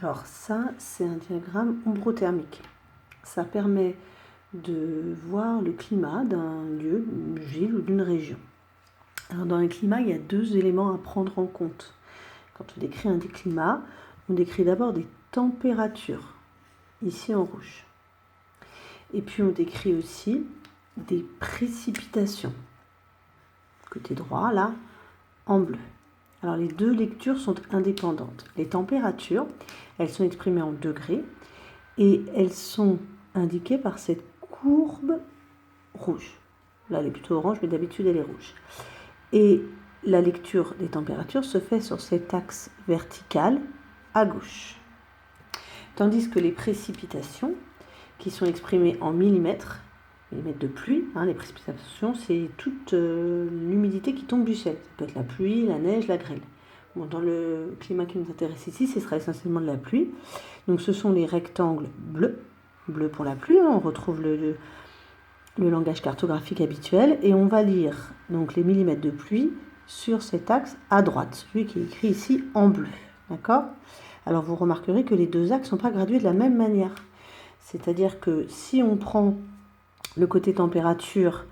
Alors ça, c'est un diagramme ombrothermique. Ça permet de voir le climat d'un lieu, d'une ville ou d'une région. Alors dans le climat, il y a deux éléments à prendre en compte. Quand on décrit un climat, on décrit d'abord des températures, ici en rouge. Et puis on décrit aussi des précipitations, côté droit, là, en bleu. Alors les deux lectures sont indépendantes. Les températures, elles sont exprimées en degrés et elles sont indiquées par cette courbe rouge. Là, elle est plutôt orange, mais d'habitude, elle est rouge. Et la lecture des températures se fait sur cet axe vertical à gauche. Tandis que les précipitations, qui sont exprimées en millimètres de pluie, les précipitations, c'est toute l'humidité qui tombe du ciel. Ça peut être la pluie, la neige, la grêle. Bon, dans le climat qui nous intéresse ici, ce sera essentiellement de la pluie. Donc ce sont les rectangles bleus, bleu pour la pluie, on retrouve le langage cartographique habituel, et on va lire donc les millimètres de pluie sur cet axe à droite, celui qui est écrit ici en bleu. D'accord ? Alors vous remarquerez que les deux axes ne sont pas gradués de la même manière. C'est-à-dire que si on prend le côté température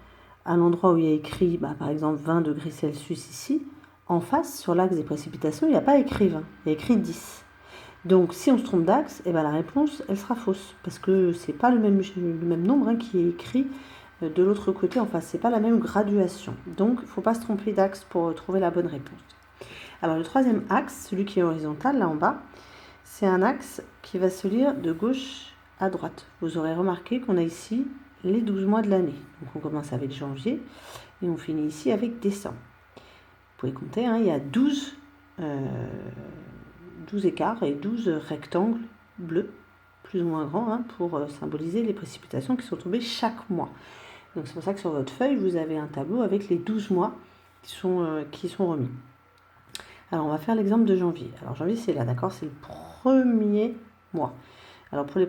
à l'endroit où il y a écrit, par exemple 20 degrés Celsius ici, en face, sur l'axe des précipitations, il n'y a pas écrit 20, il y a écrit 10. Donc si on se trompe d'axe, la réponse, elle sera fausse, parce que ce n'est pas le même nombre qui est écrit de l'autre côté en face, ce n'est pas la même graduation. Donc il ne faut pas se tromper d'axe pour trouver la bonne réponse. Alors le troisième axe, celui qui est horizontal, là en bas, c'est un axe qui va se lire de gauche à droite. Vous aurez remarqué qu'on a ici les 12 mois de l'année. Donc on commence avec janvier et on finit ici avec décembre. Vous pouvez compter, il y a 12 écarts et 12 rectangles bleus, plus ou moins grands, pour symboliser les précipitations qui sont tombées chaque mois. Donc c'est pour ça que sur votre feuille, vous avez un tableau avec les 12 mois qui sont remis. Alors on va faire l'exemple de janvier. Alors janvier, c'est là, d'accord, c'est le premier mois. Alors pour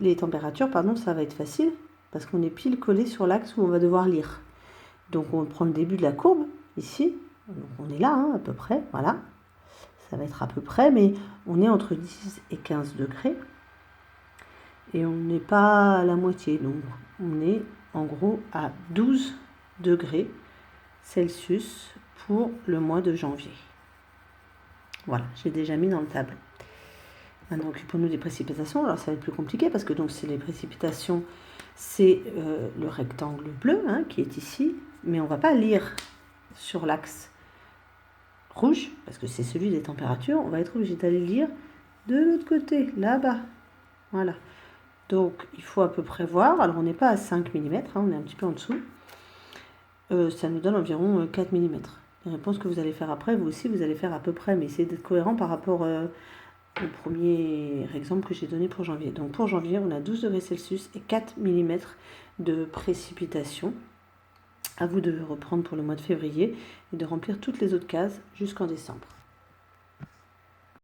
les températures, ça va être facile parce qu'on est pile collé sur l'axe où on va devoir lire. Donc on prend le début de la courbe ici. Donc on est là à peu près, voilà. Ça va être à peu près, mais on est entre 10 et 15 degrés. Et on n'est pas à la moitié, donc on est en gros à 12 degrés Celsius pour le mois de janvier. Voilà, j'ai déjà mis dans le tableau. Maintenant, occupons-nous des précipitations. Alors, ça va être plus compliqué parce que donc c'est les précipitations, c'est le rectangle bleu qui est ici, mais on ne va pas lire sur l'axe rouge parce que c'est celui des températures. On va être obligé d'aller lire de l'autre côté, là-bas. Voilà. Donc, il faut à peu près voir. Alors, on n'est pas à 5 mm, on est un petit peu en dessous. Ça nous donne environ 4 mm. Les réponses que vous allez faire après, vous aussi, vous allez faire à peu près, mais essayez d'être cohérent par rapport au premier exemple que j'ai donné pour janvier. Donc pour janvier, on a 12 degrés Celsius et 4 mm de précipitation. À vous de reprendre pour le mois de février et de remplir toutes les autres cases jusqu'en décembre.